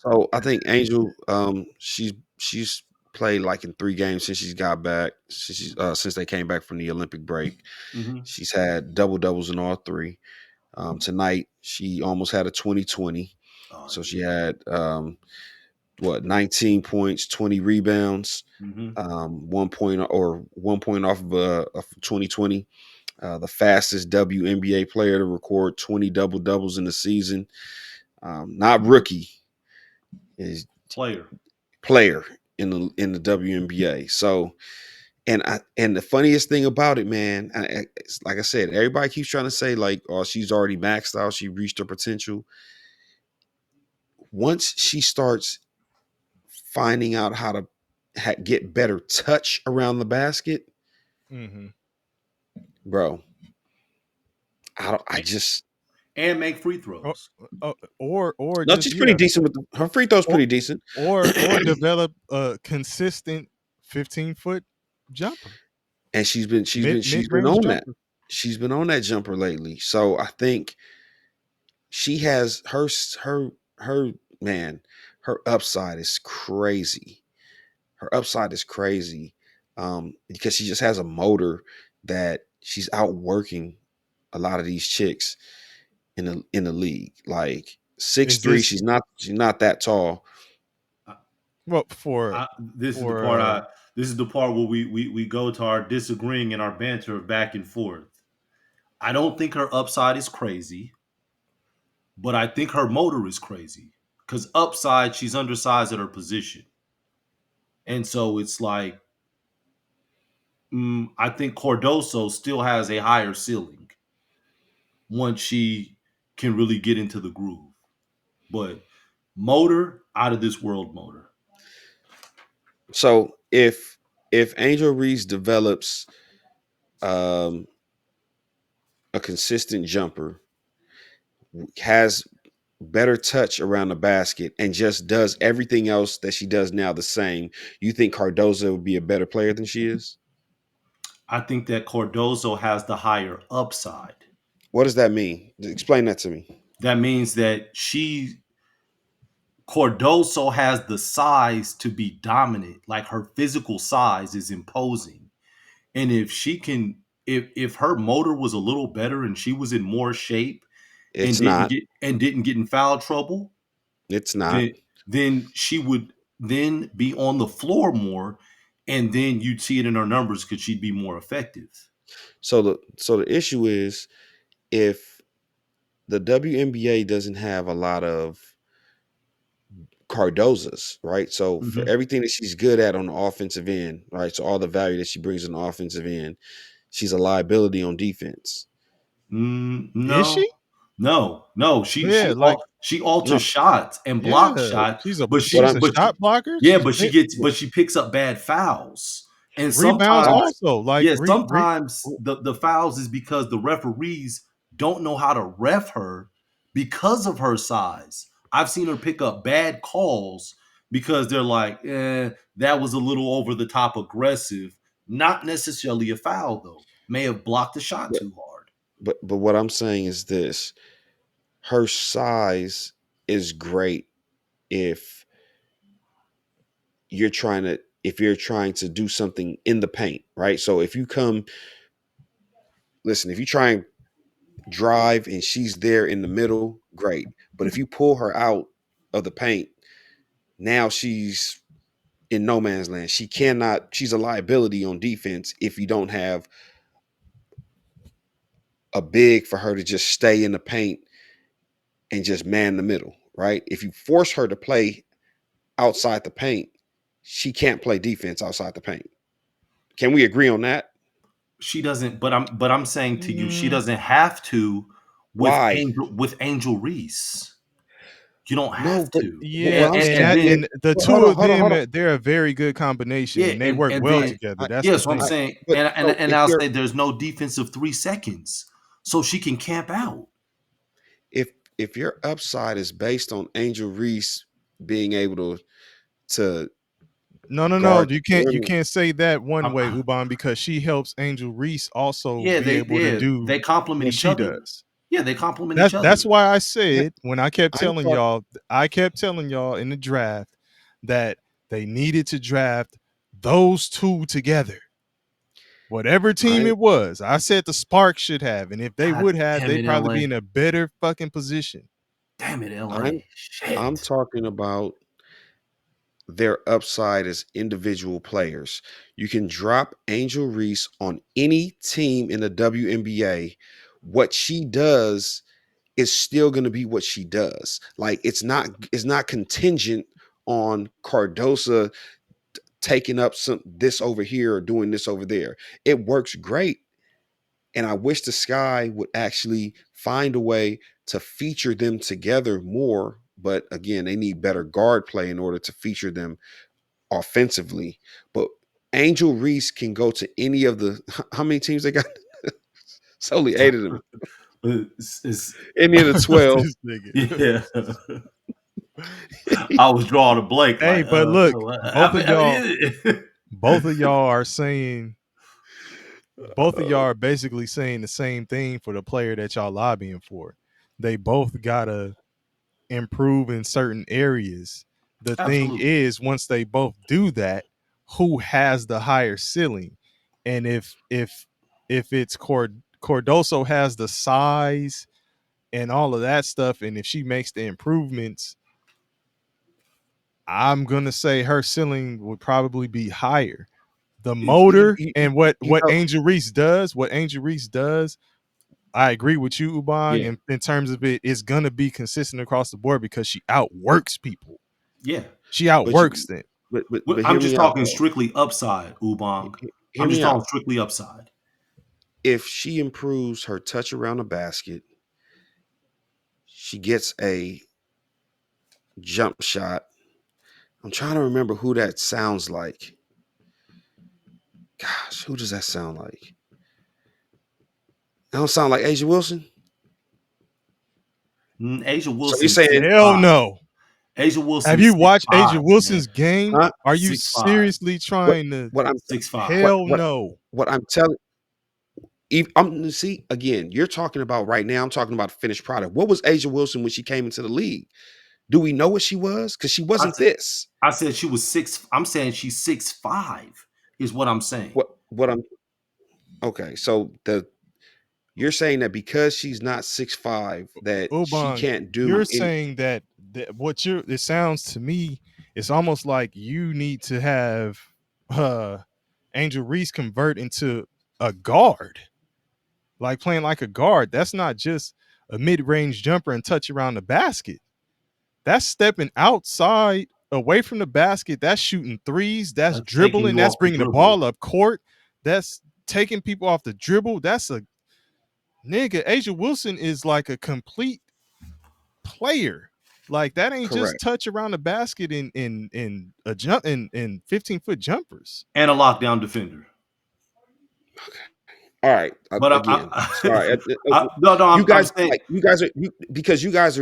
So I think Angel, she's played like in 3 games since she's got back. Since they came back from the Olympic break, Mm-hmm. she's had double doubles in all three. Tonight she almost had a 20-20. Oh So she yeah. had 19 points, 20 rebounds, Mm-hmm. 1 point off of 2020. The fastest WNBA player to record 20 double doubles in the season. Not rookie, is Player. player in the WNBA. So, and the funniest thing about it, man, it's like I said, everybody keeps trying to say like, oh, she's already maxed out, she reached her potential. Once she starts finding out how to get better touch around the basket, Mm-hmm. bro, I don't. I just And make free Or, throws. or no. just She's pretty decent with her free throws. or Pretty decent, or develop a consistent 15-foot jumper, and she's mid been range on that. jumper. She's been on that jumper lately. So I think she has her man. Her upside is crazy. Her upside is crazy because she just has a motor that she's outworking a lot of these chicks in the league. Like six Is three, this she's not that tall. I, well for this is the for part I. This is the part where we go to our disagreeing and our banter back and forth. I don't think her upside is crazy, but I think her motor is crazy. Because upside, she's undersized at her position, and so it's like I think Cardoso still has a higher ceiling once she can really get into the groove. But motor, out of this world motor. So if Angel Reese develops um, a consistent jumper, has better touch around the basket, and just does everything else that she does now the same, you think Cardozo would be a better player than she is? I think that Cardoso has the higher upside. What does that mean? Explain that to me. That means that Cardoso has the size to be dominant. Like her physical size is imposing. And if she can if her motor was a little better and she was in more shape and It's not. didn't get in foul trouble, It's not. then she would then be on the floor more, and then you'd see it in her numbers because she'd be more effective. So the issue is, if the WNBA doesn't have a lot of Cardozas, right? So for Mm-hmm. everything that she's good at on the offensive end, right? So all the value that she brings on the offensive end, she's a liability on defense. is No, she? no. Yeah, like She alters No, shots and blocks yeah, shot, but what she she's a I'm but she, shot blocker. yeah, She's but she picks up bad fouls, and rebounds why? sometimes also. Like yeah, sometimes the fouls is because the referees don't know how to ref her because of her size. I've seen her pick up bad calls because they're like, that was a little over the top aggressive. Not necessarily a foul though. May have blocked the shot But too hard. but what I'm saying is this: her size is great if you're trying to do something in the paint, right? So if you try and drive and she's there in the middle, great. But if you pull her out of the paint, now she's in no man's land. She's a liability on defense if you don't have a big for her to just stay in the paint and just man the middle, right? If you force her to play outside the paint, she can't play defense outside the paint. Can we agree on that? She doesn't, but I'm saying to you, she mm, doesn't have to Why? With Angel Reese. You don't No, have but to. yeah, what I'm and And saying that is, then and the well, two hold on, of hold on, them, hold on. they're a very good combination, yeah, and they work and well then together. I, That's yeah, the so I'm I, thing. saying, but so and if I'll you're say there's no defensive 3 seconds, so she can camp out. if your upside is based on Angel Reese being able to No. guard You the can't perimeter, say that one way, I'm, Uban, because she helps Angel Reese also yeah, be able to do they complement what each she other. does. Yeah, they complement each That's other. why I I, said when I kept I'm telling talking. y'all, I kept telling y'all in the draft that they needed to draft those two together. Whatever team I it was, I said the Sparks should have, and if they God would have, damn they'd it, probably be LA. in a better fucking position. Damn it, I'm LA. I'm Shit. talking about their upside as individual players. You can drop Angel Reese on any team in the WNBA. What she does is still going to be what she does. Like it's not contingent on Cardosa taking up some this over here or doing this over there. It works great. And I wish the Sky would actually find a way to feature them together more. But again, they need better guard play in order to feature them offensively. But Angel Reese can go to any of the how many teams they got? It's only eight of them. It's Any of the 12. This nigga. yeah. I was drawing a blank. Hey, Like, but look, I both of y'all are saying, both of y'all are basically saying the same thing for the player that y'all lobbying for. They both gotta improve in certain areas. The thing absolutely. is, once they both do that, who has the higher ceiling? And if it's Cordoso has the size and all of that stuff, and if she makes the improvements, I'm gonna say her ceiling would probably be higher. The You, motor you, and you know, what Angel Reese does, I agree with you, Ubang, yeah. and in terms of it, it's gonna be consistent across the board because she outworks people. Yeah. She But outworks you them. but I'm hear just me out talking though. strictly upside, Ubong. Hear I'm just me talking out. strictly upside. If she improves her touch around the basket, she gets a jump shot. I'm trying to remember who that sounds like. Gosh, who does that sound like? That don't sound like Asia Wilson. Asia So you're Wilson, saying, six Hell five. no. Asia Have Wilson, you six watched Asia five, man. Wilson's game? huh? Are you 6'5", seriously What trying to? what I'm 6'5". what Hell what no. what I'm telling I'm see again, you're talking about right now, I'm talking about finished product. What was Asia Wilson when she came into the league? Do we know what she was? Because she I wasn't said, this. I said she was six. I'm saying she's 6'5", is what I'm saying. What I'm okay. So the you're saying that because she's not 6'5", that she Ubang, can't do you're any saying that what you're it sounds to me, it's almost like you need to have uh Angel Reese convert into a guard, like playing like a guard. That's not just a mid-range jumper and touch around the basket. That's stepping outside away from the basket. That's shooting threes. That's Taking dribbling. you That's off the bringing the dribble. ball up court. That's taking people off the dribble. That's a nigga. Asia Wilson is like a complete player. Like that ain't just correct. touch around the basket in a jump in 15-foot jumpers. And a lockdown defender. All right. But Again, sorry. no, no, You I'm guys saying like you guys are you because you guys.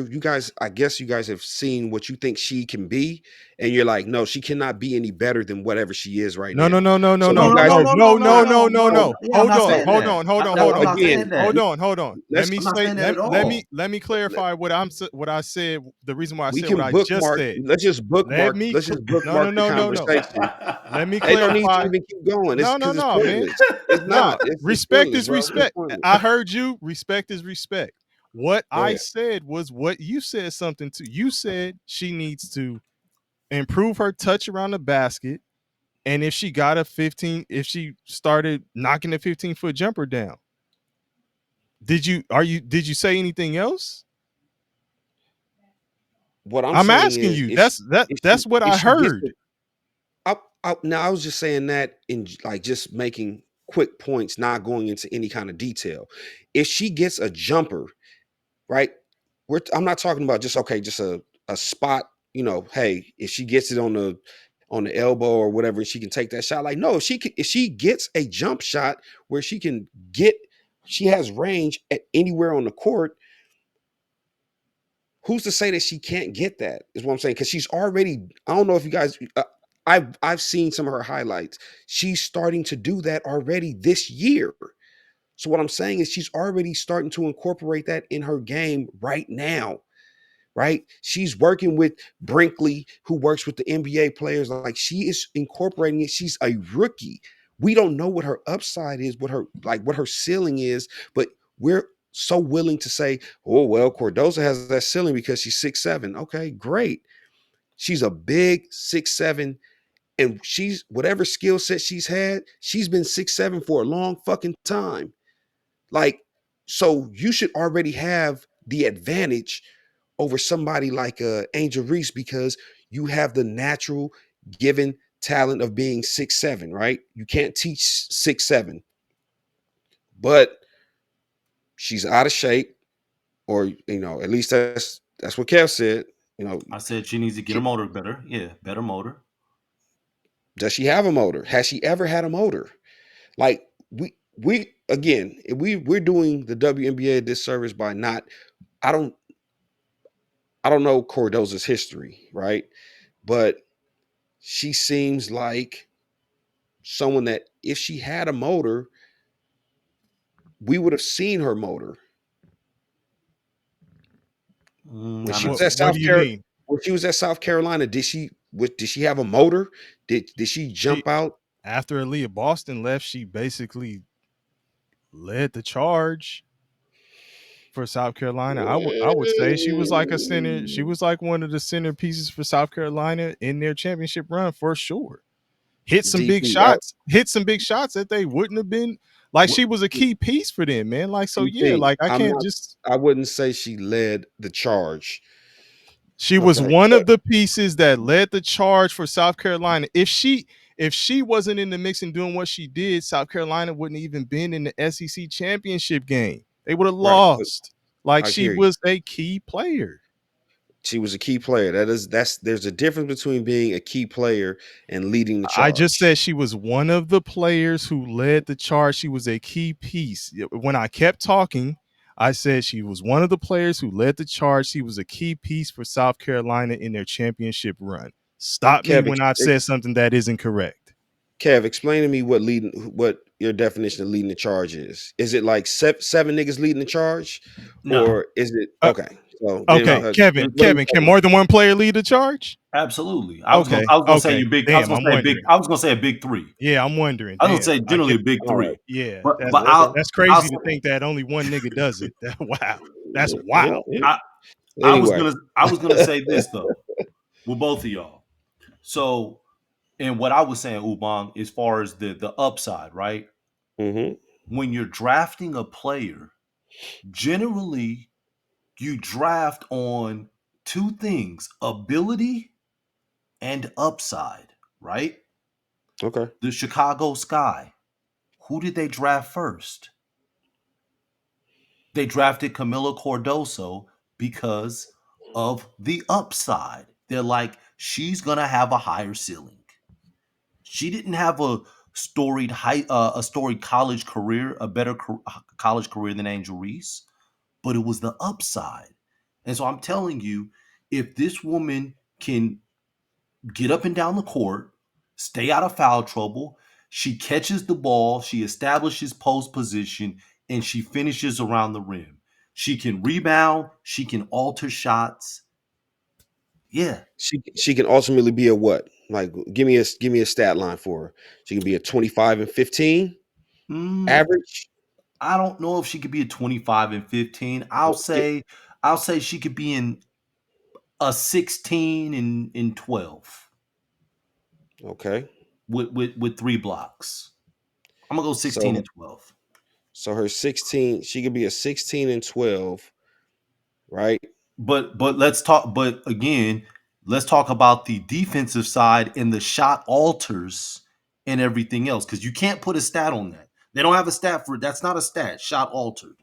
I guess you guys have seen what you think she can be, and you're like, no, she cannot be any better than whatever she is right No, no, now. no, no, no, So no, you no, no, guys no, no, have no, no, no, no, no, no, no, no, no, no. no. no, Yeah, I'm Hold not on, saying no, hold that. on, hold on, no. hold I'm on, not saying Again, that. hold on, hold on. Let let's me I'm not say, saying that at let me all. let me clarify what I said. The reason why I we said what can I just bookmark. said. Mm. Let's just No, no, bookmark the no, no, no. conversation. Let me They don't need to clarify. even keep going. It's No, no, because it's no, man. pointless. It's Nah, not. It's respect pointless, is bro. It's respect. pointless. I heard you. Respect is respect. What Go I ahead. said was what you said something to. You said she needs to improve her touch around the basket. And if she got a 15, if she started knocking a 15-foot jumper down, did you say anything else? What I'm I'm saying asking is, you. That's what if I she gets heard. it, now I was just saying that in like just making quick points, not going into any kind of detail. If she gets a jumper, right? I'm not talking about just okay, just a spot. Hey, if she gets it on the elbow or whatever, she can take that shot. Like no, if she gets a jump shot where she has range at anywhere on the court. Who's to say that she can't get that? Is what I'm saying. Because she's already. I don't know if you guys. I've seen some of her highlights. She's starting to do that already this year. So what I'm saying is she's already starting to incorporate that in her game right now, right? She's working with Brinkley, who works with the NBA players. Like she is incorporating it. She's a rookie. We don't know what her upside is, what her ceiling is, but we're so willing to say, oh well, Cordoza has that ceiling because she's 6'7". Okay, great. She's a big 6'7", and she's whatever skill set she's had, she's been 6'7" for a long fucking time. Like, so you should already have the advantage over somebody like Angel Reese because you have the natural given talent of being 6'7", right? You can't teach 6'7", but she's out of shape, or at least that's what Kev said. You know, I said she needs to get her motor better. Yeah, better motor. does she have a motor? Has she ever had a motor? Like we again, we're doing the WNBA a disservice by not. I don't I don't know Cordoza's history, right? But she seems like someone that if she had a motor, we would have seen her motor when Not she was What at What necessarily. do you mean? When she was at South Carolina. Did she have a motor? Did she She jump out? After Aaliyah Boston left, she basically led the charge for South Carolina. I would say she was like a center. She was like one of the centerpieces for South Carolina in their championship run for sure. DP, Hit some big shots that they wouldn't have been like What, she was a key piece for them, man. Like so yeah, DP. like I I'm can't not. just I wouldn't say she led the charge. she was Okay, one but of the pieces that led the charge for South Carolina. If she wasn't in the mix and doing what she did, South Carolina wouldn't even been in the SEC championship game. They would have right, but lost. Like I she hear you. was a key player. She was a key player. That's there's a difference between being a key player and leading the I just charge. said she was one of the players who led the charge. She was a key piece. When I kept talking, I said she was one of the players who led the charge. She was a key piece for South Carolina in their championship run. Stop me Kev, when I've said something that isn't correct. Explain to me what your definition of leading the charge is. Is it like seven niggas leading the charge, no, or is it Uh, okay? So then, okay, Kevin, what are we can talking more than one player lead the charge? absolutely. Okay, I was gonna say okay. you big. I was Damn, gonna I'm say a big. wondering. I was gonna say a big three. Yeah, I'm wondering. I was Damn, gonna say I generally get. a big about? All right, three. Yeah, But okay. that's I'll crazy say, to think that only one nigga does it. Wow, that's Yeah, wow. yeah. I Anyway, I was gonna say this though with both of y'all. So and what I was saying, Ubang, as far as the upside, right? hmm When you're drafting a player, generally you draft on two things: ability and upside, right? okay. The Chicago Sky. Who did they draft first? They drafted Camilla Cardoso because of the upside. They're like, she's gonna have a higher ceiling. She didn't have a storied college career, a better college career than Angel Reese, but it was the upside. And so I'm telling you, if this woman can get up and down the court, stay out of foul trouble. She catches the ball, she establishes post position, and she finishes around the rim. She can rebound, she can alter shots. Yeah. She can ultimately be a what? Like, give me a stat line for her. She can be a 25 and 15 Mm, average. I don't know if she could be a 25 and 15. Get- I'll say she could be in a 16 and 12 Okay, with three blocks. I'm gonna go 16 so and 12. her 16, she could be a 16 and 12, right? But let's talk. But again, let's talk about the defensive side and the shot alters and everything else because you can't put a stat on that. They don't have a stat for it. That's not a stat. Shot altered.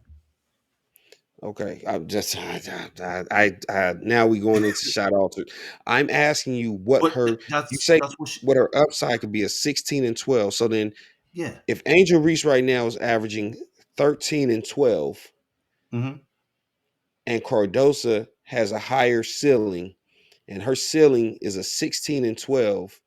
Okay, I'm just now we going into shot altered. I'm asking you what But her you that's say what. what her upside could be a 16 and 12. So then Yeah. if Angel Reese right now is averaging 13 and 12 Hmm. and Cardosa has a higher ceiling and her ceiling is a 16 and 12,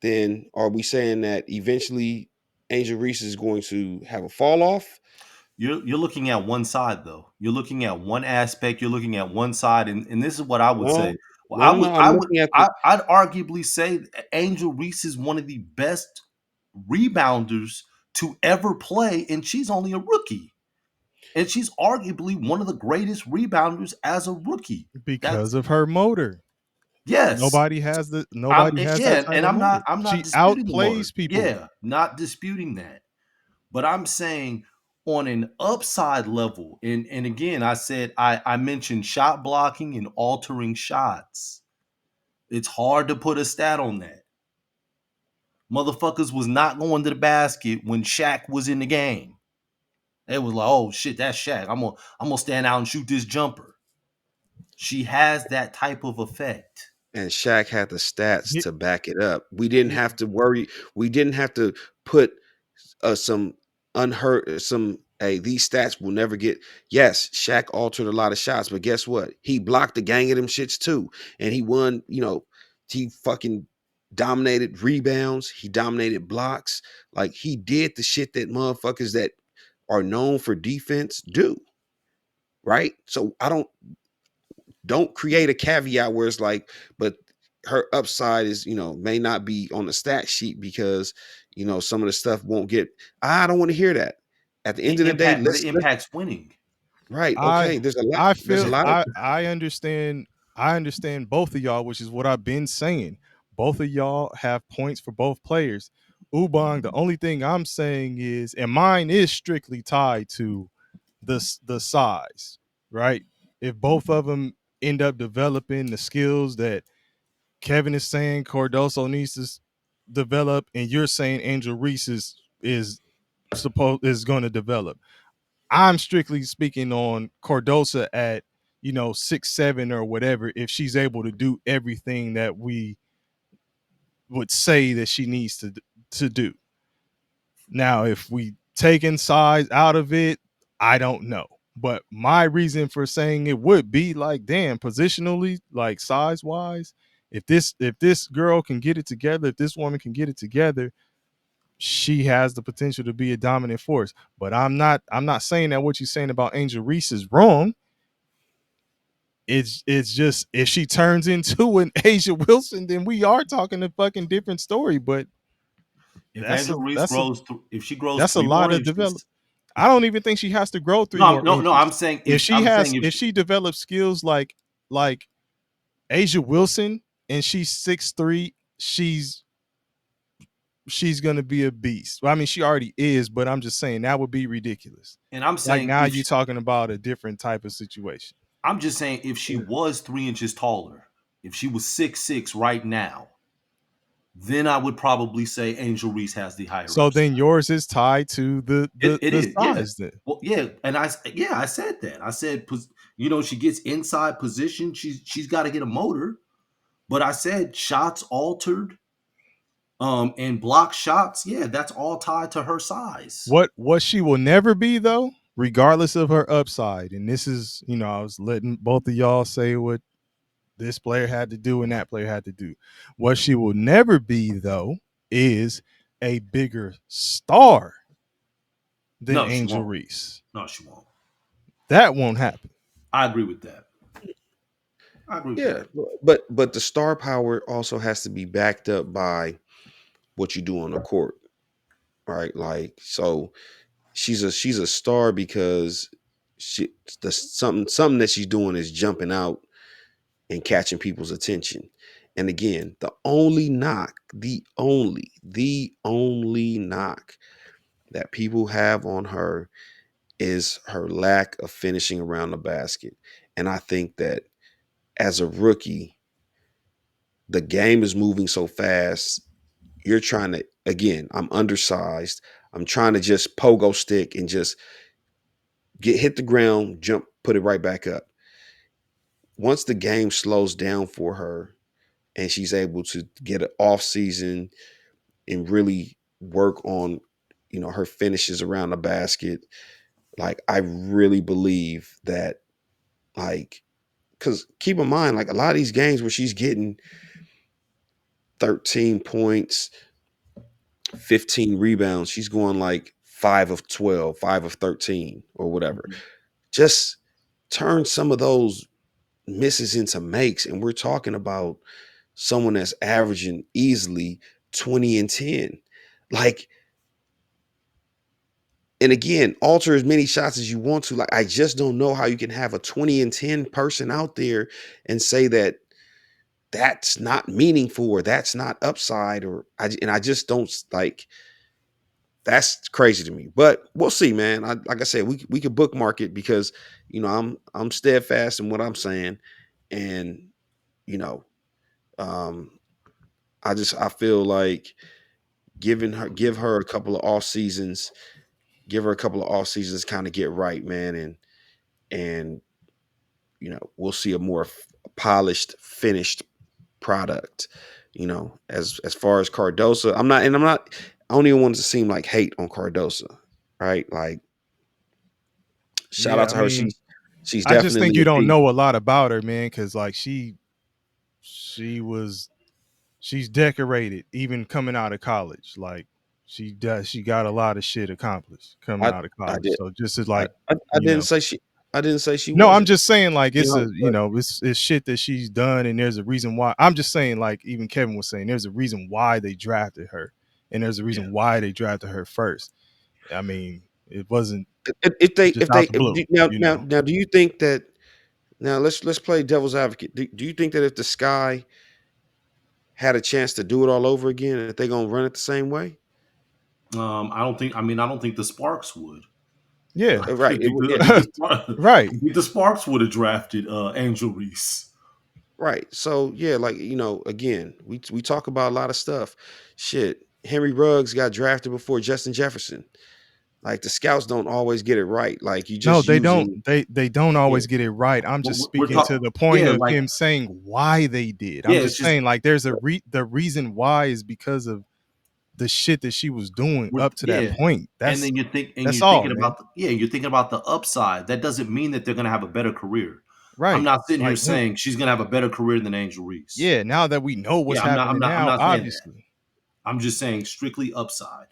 then are we saying that eventually Angel Reese is going to have a fall off. You're looking at one side though. You're looking at one aspect. You're looking at one side, and this is what I would No, say. Well, no, no, no. I'm looking at the I'd arguably say Angel Reese is one of the best rebounders to ever play, and she's only a rookie, and she's arguably one of the greatest rebounders as a rookie. because That's of her motor. yes. Nobody has that Yeah, type and of motor. I'm not She disputing the motor. outplays people Yeah, not disputing that. But I'm saying on an upside level, and again, I mentioned shot blocking and altering shots. It's hard to put a stat on that. Motherfuckers was not going to the basket when Shaq was in the game. They was like, oh shit, that's Shaq. I'm gonna stand out and shoot this jumper. She has that type of effect. and Shaq had the stats hit, to back it up. We didn't hit have to worry. We didn't have to put some unheard some. Hey, these stats will never get. Yes, Shaq altered a lot of shots, but guess what? He blocked the gang of them shits too, and he won. He fucking dominated rebounds. He dominated blocks. Like he did the shit that motherfuckers that are known for defense do. Right. So I don't create a caveat where it's like, but her upside is, may not be on the stat sheet because, some of the stuff won't get. I don't want to hear that. At the end of the day, Impact, but it let's impacts winning. right. I Okay. There's a lot. I There's a feel lot of I understand both of y'all, which is what I've been saying. Both of y'all have points for both players. Ubang, the only thing I'm saying is, and mine is strictly tied to the size, right? If both of them end up developing the skills that Kevin is saying Cardoso needs to develop, and you're saying Angel Reese is going to develop. I'm strictly speaking on Cardosa at 6'7" or whatever. If she's able to do everything that we would say that she needs to do. Now, if we taking size out of it, I don't know. But my reason for saying it would be like, damn, positionally, like size wise, if this girl can get it together, if this woman can get it together, she has the potential to be a dominant force. But I'm not saying that what you're saying about Angel Reese is wrong. It's just if she turns into an Asia Wilson, then we are talking a fucking different story. But If that's a Angel Reese that's a grows, if she grows that's a three lot more of develop. inches, I don't even think she has to grow three no, more no, no. inches. I'm saying if If she, she develops skills like Asia Wilson and she's 6'3", she's gonna be a beast. Well, I mean, she already is, but I'm just saying that would be ridiculous. and I'm Like saying now if you're talking about a different type of situation. I'm just saying if she was 3 inches taller, if she was 6'6" right now, then I would probably say Angel Reese has the higher So upside. then yours is tied to the the It the is, yeah. size then. Well, yeah, and I said that. I said, she gets inside position. She's got to get a motor. But I said shots altered, and block shots. Yeah, that's all tied to her size. What she will never be though, regardless of her upside, and this is, I was letting both of y'all say what this player had to do and that player had to do. What she will never be though is a bigger star than No, she Angel won't. Reese. No, she won't. That won't happen. I agree with that. I agree with yeah, that. but the star power also has to be backed up by what you do on the court, right? Like so, she's a star because she the something that she's doing is jumping out and catching people's attention. And again, the only knock that people have on her is her lack of finishing around the basket. And I think that as a rookie, the game is moving so fast. You're trying to, again, I'm undersized. I'm trying to just pogo stick and just get hit the ground, jump, put it right back up. Once the game slows down for her and she's able to get an off season and really work on, her finishes around the basket, like I really believe that, like, because keep in mind, like a lot of these games where she's getting 13 points, 15 rebounds. She's going like 5 of 12, 5 of 13, or whatever. Mhm. Just turn some of those misses into makes. And we're talking about someone that's averaging easily 20 and 10. Like, and again, alter as many shots as you want to. Like, I just don't know how you can have a 20 and 10 person out there and say that that's not meaningful or that's not upside, or I just don't like. That's crazy to me. But we'll see, man. Like I said, we could bookmark it because I'm steadfast in what I'm saying, and you know, um, I feel like give her a couple of off seasons, give her a couple of off seasons, kind of get right, man, and we'll see a more polished, finished product. As far as Cardosa, I'm not. I don't even want it to seem like hate on Cardosa, right? Like, shout out Yeah, I to her. mean, She's I just think definitely you a don't piece. know a lot about her, man, because like she was she's decorated even coming out of college. Like she got a lot of shit accomplished coming I out of I college. did. So just as I, like, I you didn't know. say she. I didn't say she No, I'm wasn't. just saying like You it's know, a you know it's shit that she's done, and there's a reason why. I'm just saying, like even Kevin was saying, there's a reason why they drafted her, and there's a Yeah. reason why they drafted her first. I mean, it wasn't just if they out the blue, now you now know. now do you think that now let's play devil's advocate. Do you think that if the Sky had a chance to do it all over again, that they're gonna run it the same way? I don't think. I mean, I don't think the Sparks would. Yeah, I Right. think Yeah. right. I think the Sparks would have drafted Angel Reese. Right. So yeah, like again, we talk about a lot of stuff. Shit, Henry Ruggs got drafted before Justin Jefferson. Like, the scouts don't always get it right. Like, you No, just they don't. using They don't yeah. always get it right. I'm just We're speaking to talking. the point Yeah, of like him saying why they did. I'm yeah. It's just just saying like there's the reason why is because of the shit that she was doing we're up to that yeah. point. And That's then that's you're all, thinking man. about you're thinking about the upside. That doesn't mean that they're going to have a better career. I'm Right. not sitting here Like when saying she's going to have a better career than Angel Reese. yeah, now that we know what's Yeah, happening I'm now, not saying that. obviously. I'm just saying strictly upside.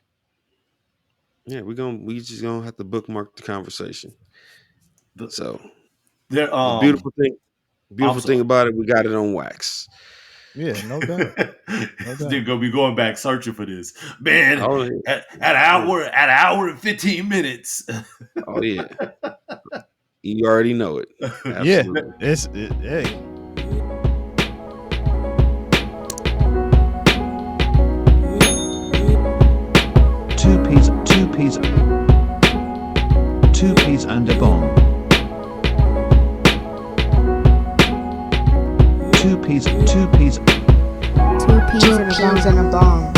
Yeah, we just gonna have to bookmark the conversation. The So there the I'm beautiful thing sorry. about it, we got it on wax. Yeah, no doubt. No They're doubt. gonna be going back searching for this. Man, Oh yeah. at an hour and 15 minutes. Oh yeah. You already know it. Yeah. Absolutely. Hey. Two peas and a bomb. Two peas. Two peas and a bomb.